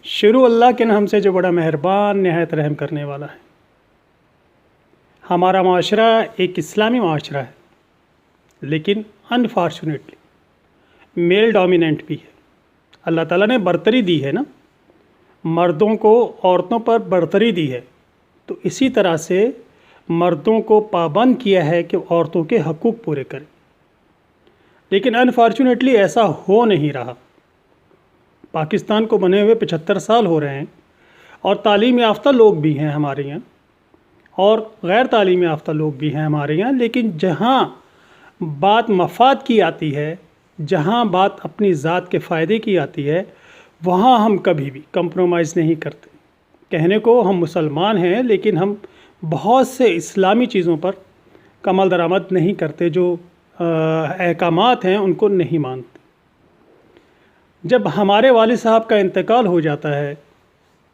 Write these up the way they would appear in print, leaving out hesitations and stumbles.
شروع اللہ کے نام سے جو بڑا مہربان نہایت رحم کرنے والا ہے۔ ہمارا معاشرہ ایک اسلامی معاشرہ ہے، لیکن انفارچونیٹلی میل ڈومیننٹ بھی ہے۔ اللہ تعالیٰ نے برتری دی ہے نا، مردوں کو عورتوں پر برتری دی ہے، تو اسی طرح سے مردوں کو پابند کیا ہے کہ عورتوں کے حقوق پورے کریں، لیکن انفارچونیٹلی ایسا ہو نہیں رہا۔ پاکستان کو بنے ہوئے 75 سال ہو رہے ہیں، اور تعلیم یافتہ لوگ بھی ہیں ہمارے یہاں، اور غیر تعلیم یافتہ لوگ بھی ہیں ہمارے یہاں، لیکن جہاں بات مفاد کی آتی ہے، جہاں بات اپنی ذات کے فائدے کی آتی ہے، وہاں ہم کبھی بھی کمپرومائز نہیں کرتے۔ کہنے کو ہم مسلمان ہیں، لیکن ہم بہت سے اسلامی چیزوں پر کمال درآمد نہیں کرتے، جو احکامات ہیں ان کو نہیں مانتے۔ جب ہمارے والد صاحب کا انتقال ہو جاتا ہے،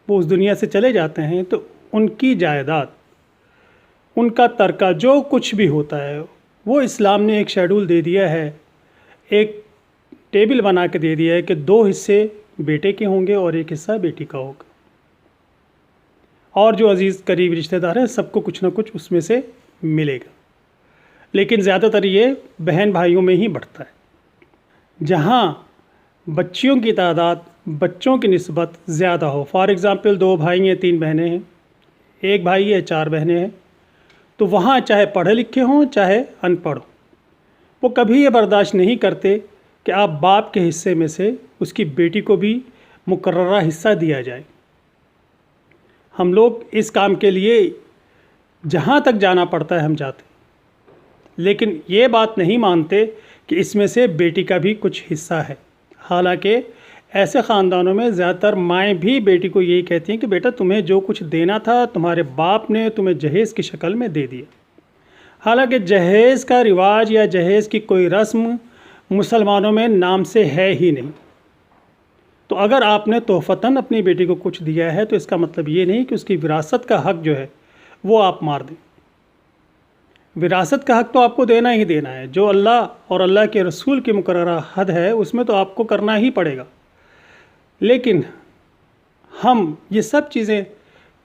وہ اس دنیا سے چلے جاتے ہیں، تو ان کی جائیداد، ان کا ترکہ جو کچھ بھی ہوتا ہے، وہ اسلام نے ایک شیڈول دے دیا ہے، ایک ٹیبل بنا کے دے دیا ہے کہ 2 حصے بیٹے کے ہوں گے اور 1 حصہ بیٹی کا ہوگا، اور جو عزیز قریب رشتہ دار ہیں سب کو کچھ نہ کچھ اس میں سے ملے گا، لیکن زیادہ تر یہ بہن بھائیوں میں ہی بڑھتا ہے۔ جہاں بچیوں کی تعداد بچوں کی نسبت زیادہ ہو، فار ایگزامپل 2 بھائی ہیں 3 بہنیں ہیں، 1 بھائی ہے 4 بہنیں ہیں، تو وہاں چاہے پڑھے لکھے ہوں چاہے ان پڑھ ہوں، وہ کبھی یہ برداشت نہیں کرتے کہ آپ باپ کے حصے میں سے اس کی بیٹی کو بھی مقررہ حصہ دیا جائے۔ ہم لوگ اس کام کے لیے جہاں تک جانا پڑتا ہے ہم جاتے، لیکن یہ بات نہیں مانتے کہ اس میں سے بیٹی کا بھی کچھ حصہ ہے۔ حالانکہ ایسے خاندانوں میں زیادہ تر مائیں بھی بیٹی کو یہی کہتی ہیں کہ بیٹا تمہیں جو کچھ دینا تھا تمہارے باپ نے تمہیں جہیز کی شکل میں دے دیا۔ حالانکہ جہیز کا رواج یا جہیز کی کوئی رسم مسلمانوں میں نام سے ہے ہی نہیں۔ تو اگر آپ نے تحفتاً اپنی بیٹی کو کچھ دیا ہے تو اس کا مطلب یہ نہیں کہ اس کی وراثت کا حق جو ہے وہ آپ مار دیں۔ وراثت کا حق تو آپ کو دینا ہی دینا ہے، جو اللہ اور اللہ کے رسول کی مقررہ حد ہے اس میں تو آپ کو کرنا ہی پڑے گا۔ لیکن ہم یہ سب چیزیں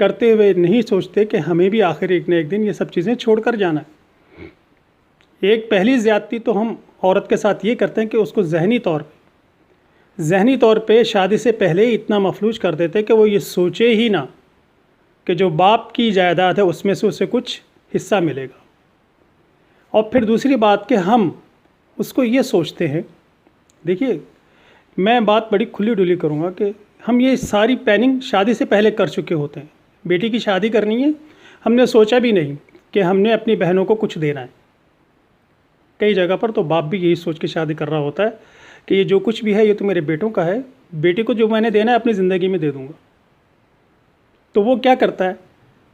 کرتے ہوئے نہیں سوچتے کہ ہمیں بھی آخر ایک نہ ایک دن یہ سب چیزیں چھوڑ کر جانا ہے۔ ایک پہلی زیادتی تو ہم عورت کے ساتھ یہ کرتے ہیں کہ اس کو ذہنی طور پہ شادی سے پہلے ہی اتنا مفلوج کر دیتے کہ وہ یہ سوچے ہی نہ کہ جو باپ کی جائیداد ہے اس میں سے اسے کچھ حصہ ملے گا۔ اور پھر دوسری بات کہ ہم اس کو یہ سوچتے ہیں، دیکھیے میں بات بڑی کھلی ڈلی کروں گا کہ ہم یہ ساری پلاننگ شادی سے پہلے کر چکے ہوتے ہیں۔ بیٹی کی شادی کرنی ہے، ہم نے سوچا بھی نہیں کہ ہم نے اپنی بہنوں کو کچھ دینا ہے۔ کئی جگہ پر تو باپ بھی یہی سوچ کے شادی کر رہا ہوتا ہے کہ یہ جو کچھ بھی ہے یہ تو میرے بیٹوں کا ہے، بیٹی کو جو میں نے دینا ہے اپنی زندگی میں دے دوں گا۔ تو وہ کیا کرتا ہے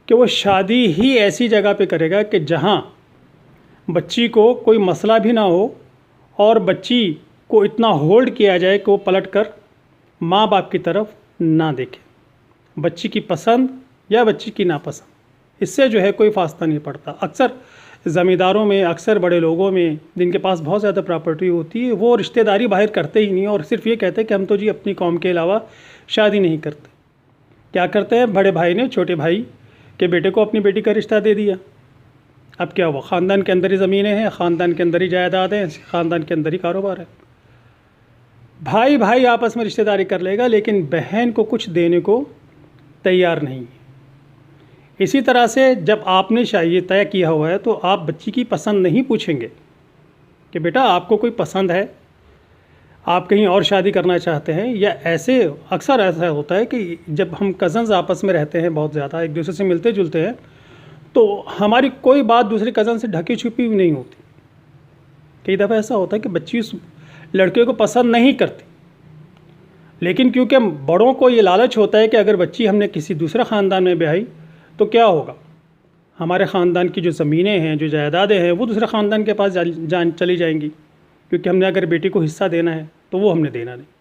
کہ وہ شادی ہی ایسی جگہ پہ کرے گا کہ جہاں بچی کو کوئی مسئلہ بھی نہ ہو، اور بچی کو اتنا ہولڈ کیا جائے کہ وہ پلٹ کر ماں باپ کی طرف نہ دیکھے۔ بچی کی پسند یا بچی کی ناپسند، اس سے جو ہے کوئی فاصلہ نہیں پڑتا۔ اکثر زمینداروں میں، اکثر بڑے لوگوں میں جن کے پاس بہت زیادہ پراپرٹی ہوتی ہے، وہ رشتہ داری باہر کرتے ہی نہیں، اور صرف یہ کہتے ہیں کہ ہم تو جی اپنی قوم کے علاوہ شادی نہیں کرتے۔ کیا کرتے ہیں، بڑے بھائی نے چھوٹے بھائی کے بیٹے کو اپنی بیٹی کا رشتہ دے دیا، اب کیا ہوا، خاندان کے اندر ہی زمینیں ہیں، خاندان کے اندر ہی جائیداد ہیں، خاندان کے اندر ہی کاروبار ہے۔ بھائی بھائی آپس میں رشتہ داری کر لے گا، لیکن بہن کو کچھ دینے کو تیار نہیں ہے۔ اسی طرح سے جب آپ نے یہ طے کیا ہوا ہے تو آپ بچی کی پسند نہیں پوچھیں گے کہ بیٹا آپ کو کوئی پسند ہے، آپ کہیں اور شادی کرنا چاہتے ہیں، یا اکثر ایسا ہوتا ہے کہ جب ہم کزنز آپس میں رہتے ہیں بہت زیادہ ایک دوسرے سے ملتے جلتے ہیں، تو ہماری کوئی بات دوسرے کزن سے ڈھکی چھپی ہوئی نہیں ہوتی۔ کئی دفعہ ایسا ہوتا ہے کہ بچی اس لڑکے کو پسند نہیں کرتی، لیکن کیونکہ بڑوں کو یہ لالچ ہوتا ہے کہ اگر بچی ہم نے کسی دوسرے خاندان میں بیائی تو کیا ہوگا، ہمارے خاندان کی جو زمینیں ہیں، جو جائیدادیں ہیں، وہ دوسرے خاندان کے پاس چلی جائیں گی، کیونکہ ہم نے اگر بیٹی کو حصہ دینا ہے تو وہ ہم نے دینا نہیں۔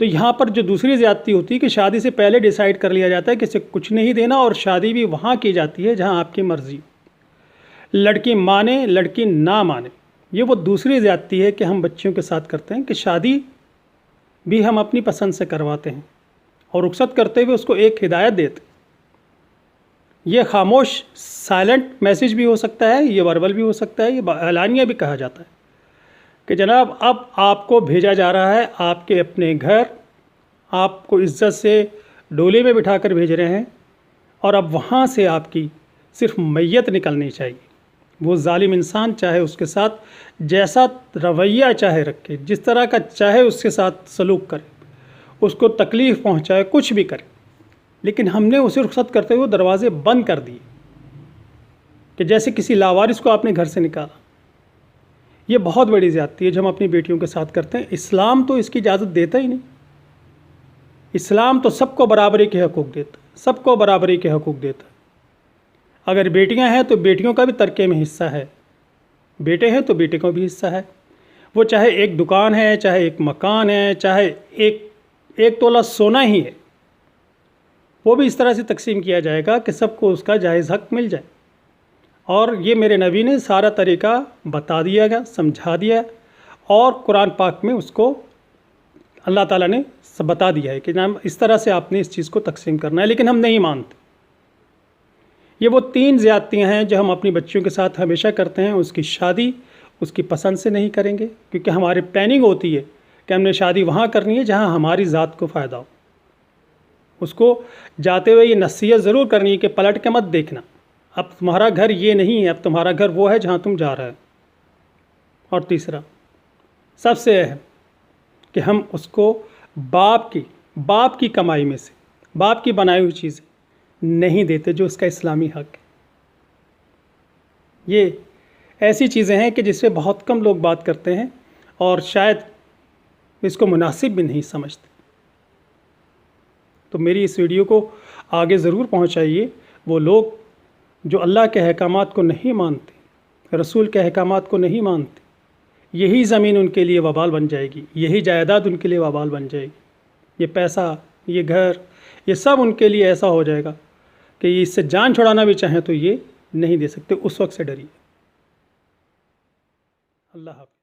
تو یہاں پر جو دوسری زیادتی ہوتی ہے کہ شادی سے پہلے ڈیسائیڈ کر لیا جاتا ہے کہ اسے کچھ نہیں دینا، اور شادی بھی وہاں کی جاتی ہے جہاں آپ کی مرضی، لڑکی مانے لڑکی نہ مانے۔ یہ وہ دوسری زیادتی ہے کہ ہم بچیوں کے ساتھ کرتے ہیں کہ شادی بھی ہم اپنی پسند سے کرواتے ہیں، اور رخصت کرتے ہوئے اس کو ایک ہدایت دیتے. یہ خاموش سائلنٹ میسیج بھی ہو سکتا ہے، یہ وربل بھی ہو سکتا ہے، یہ اعلانیہ بھی کہا جاتا ہے کہ جناب اب آپ کو بھیجا جا رہا ہے آپ کے اپنے گھر، آپ کو عزت سے ڈولے میں بٹھا کر بھیج رہے ہیں، اور اب وہاں سے آپ کی صرف میت نکلنی چاہیے. وہ ظالم انسان چاہے اس کے ساتھ جیسا رویہ چاہے رکھے، جس طرح کا چاہے اس کے ساتھ سلوک کرے، اس کو تکلیف پہنچائے، کچھ بھی کرے، لیکن ہم نے اسے رخصت کرتے ہوئے دروازے بند کر دیے کہ جیسے کسی لاوارث کو آپ نے گھر سے نکالا. یہ بہت بڑی زیادتی ہے جو ہم اپنی بیٹیوں کے ساتھ کرتے ہیں. اسلام تو اس کی اجازت دیتا ہی نہیں. اسلام تو سب کو برابری کے حقوق دیتا ہے، سب کو برابری کے حقوق دیتا ہے. اگر بیٹیاں ہیں تو بیٹیوں کا بھی ترکے میں حصہ ہے، بیٹے ہیں تو بیٹے کو بھی حصہ ہے. وہ چاہے ایک دکان ہے، چاہے ایک مکان ہے، چاہے ایک تولہ سونا ہی ہے، وہ بھی اس طرح سے تقسیم کیا جائے گا کہ سب کو اس کا جائز حق مل جائے. اور یہ میرے نبی نے سارا طریقہ بتا دیا گا، سمجھا دیا، اور قرآن پاک میں اس کو اللہ تعالیٰ نے بتا دیا ہے کہ جناب اس طرح سے آپ نے اس چیز کو تقسیم کرنا ہے، لیکن ہم نہیں مانتے. یہ وہ 3 زیادتیاں ہیں جو ہم اپنی بچیوں کے ساتھ ہمیشہ کرتے ہیں. اس کی شادی اس کی پسند سے نہیں کریں گے، کیونکہ ہماری پلاننگ ہوتی ہے کہ ہم نے شادی وہاں کرنی ہے جہاں ہماری ذات کو فائدہ ہو. اس کو جاتے ہوئے یہ نصیحت ضرور کرنی ہے کہ پلٹ کے مت دیکھنا، اب تمہارا گھر یہ نہیں ہے، اب تمہارا گھر وہ ہے جہاں تم جا رہے ہو. اور تیسرا سب سے اہم کہ ہم اس کو باپ کی کمائی میں سے، باپ کی بنائی ہوئی چیزیں نہیں دیتے جو اس کا اسلامی حق ہے. یہ ایسی چیزیں ہیں کہ جس پہ بہت کم لوگ بات کرتے ہیں اور شاید اس کو مناسب بھی نہیں سمجھتے. تو میری اس ویڈیو کو آگے ضرور پہنچائیے. وہ لوگ جو اللہ کے احکامات کو نہیں مانتے، رسول کے احکامات کو نہیں مانتے، یہی زمین ان کے لیے وبال بن جائے گی، یہی جائیداد ان کے لیے وبال بن جائے گی. یہ پیسہ، یہ گھر، یہ سب ان کے لیے ایسا ہو جائے گا کہ یہ اس سے جان چھڑانا بھی چاہیں تو یہ نہیں دے سکتے. اس وقت سے ڈریے. اللہ حافظ.